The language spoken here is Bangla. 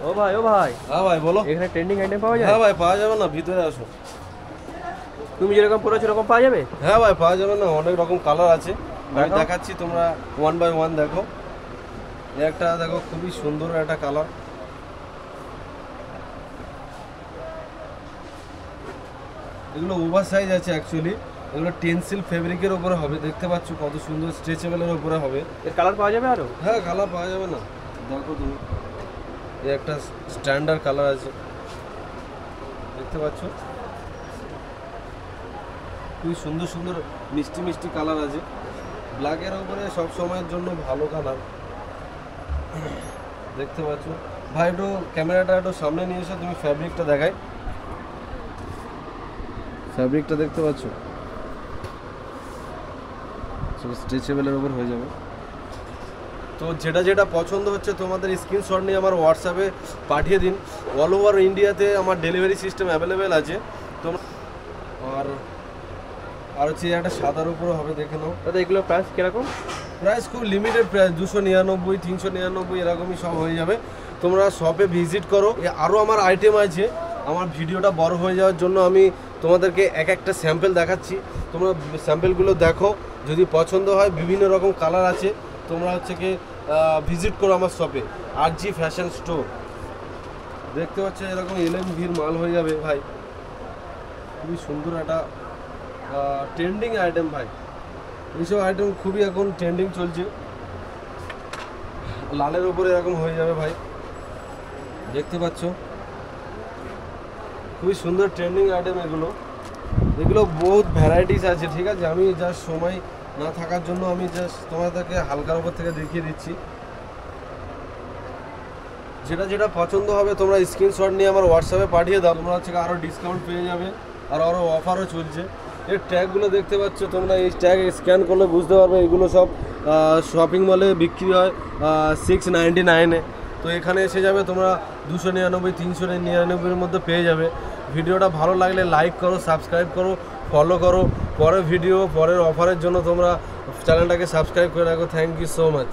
ও ভাই হ্যাঁ ভাই বলো। এখানে ট্রেন্ডিং আইটেম পাওয়া যায়? হ্যাঁ ভাই পাওয়া যাবে না, ভিতরে আসো। তুমি যেরকম পরেছো এরকম পাওয়া যাবে? হ্যাঁ ভাই পাওয়া যাবে না, অনেক রকম কালার আছে, আমি দেখাচ্ছি, তোমরা ওয়ান বাই ওয়ান দেখো। একটা দেখো খুবই সুন্দর একটা কালার, এগুলো ওভার সাইজ আছে অ্যাকচুয়ালি, এগুলো টেন্সিল ফেব্রিকের উপরে হবে, দেখতে পাচ্ছ কত সুন্দর, স্ট্রেচেবলের উপরে হবে। এর কালার পাওয়া যাবে আরো? হ্যাঁ কালার পাওয়া যাবে না, দেখো তুমি, এই একটা স্ট্যান্ডার্ড কালার আছে, দেখতে পাচ্ছ খুবই সুন্দর সুন্দর মিষ্টি মিষ্টি কালার আছে। ব্ল্যাকের উপরে সব সময়ের জন্য ভালো কালার, দেখতে পাচ্ছ ভাই। একটু ক্যামেরাটা একটু সামনে নিয়ে এসে তুমি ফ্যাব্রিকটা দেখাই, ফ্যাব্রিকটা দেখতে পাচ্ছ, স্ট্রেচেবলের উপর হয়ে যাবে। তো যেটা যেটা পছন্দ হচ্ছে তোমাদের স্ক্রিনশট নিয়ে আমার হোয়াটসঅ্যাপে পাঠিয়ে দিন, অল ওভার ইন্ডিয়াতে আমার ডেলিভারি সিস্টেম অ্যাভেলেবেল আছে। তো আর হচ্ছে একটা সাদার উপরও হবে, দেখে নাও দাদা। এগুলো প্রাইস কিরকম? প্রাইস খুব লিমিটেড প্রাইস, 299, 399 এরকমই সব হয়ে যাবে। তোমরা শপে ভিজিট করো, আরও আমার আইটেম আছে। আমার ভিডিওটা বড় হয়ে যাওয়ার জন্য আমি তোমাদেরকে এক একটা স্যাম্পল দেখাচ্ছি, তোমরা স্যাম্পলগুলো দেখো, যদি পছন্দ হয় বিভিন্ন রকম কালার আছে, তোমরা হচ্ছে কি ভিজিট করো আমার শপে, RG ফ্যাশন স্টোর। দেখতে পাচ্ছ এরকম LMVর মাল হয়ে যাবে ভাই, খুবই সুন্দর একটা ট্রেন্ডিং আইটেম ভাই, এইসব আইটেম খুবই এখন ট্রেন্ডিং চলছে। লালের উপরে এরকম হয়ে যাবে ভাই, দেখতে পাচ্ছ খুবই সুন্দর ট্রেন্ডিং আইটেম এগুলো। এগুলো বহুত ভ্যারাইটিস আছে, ঠিক আছে। আমি জাস্ট সময় না থাকার জন্য আমি জাস্ট তোমাদেরকে হালকার উপর থেকে দেখিয়ে দিচ্ছি। যেটা যেটা পছন্দ হবে তোমরা স্ক্রিনশট নিয়ে আমার হোয়াটসঅ্যাপে পাঠিয়ে দাও, তোমরা হচ্ছে আরও ডিসকাউন্ট পেয়ে যাবে, আর আরও অফারও চলছে। এর ট্যাগগুলো দেখতে পাচ্ছ তোমরা, এই ট্যাগ স্ক্যান করলে বুঝতে পারবে, এগুলো সব শপিং মলে বিক্রি হয় 699-এ। তো এখানে এসে যাবে তোমরা 299, 399-এর মধ্যে পেয়ে যাবে। ভিডিওটা ভালো লাগলে লাইক করো, সাবস্ক্রাইব করো, ফলো করো। পরের ভিডিও, পরের অফারের জন্য তোমরা চ্যানেলটাকে সাবস্ক্রাইব করে রাখো। Thank you so much.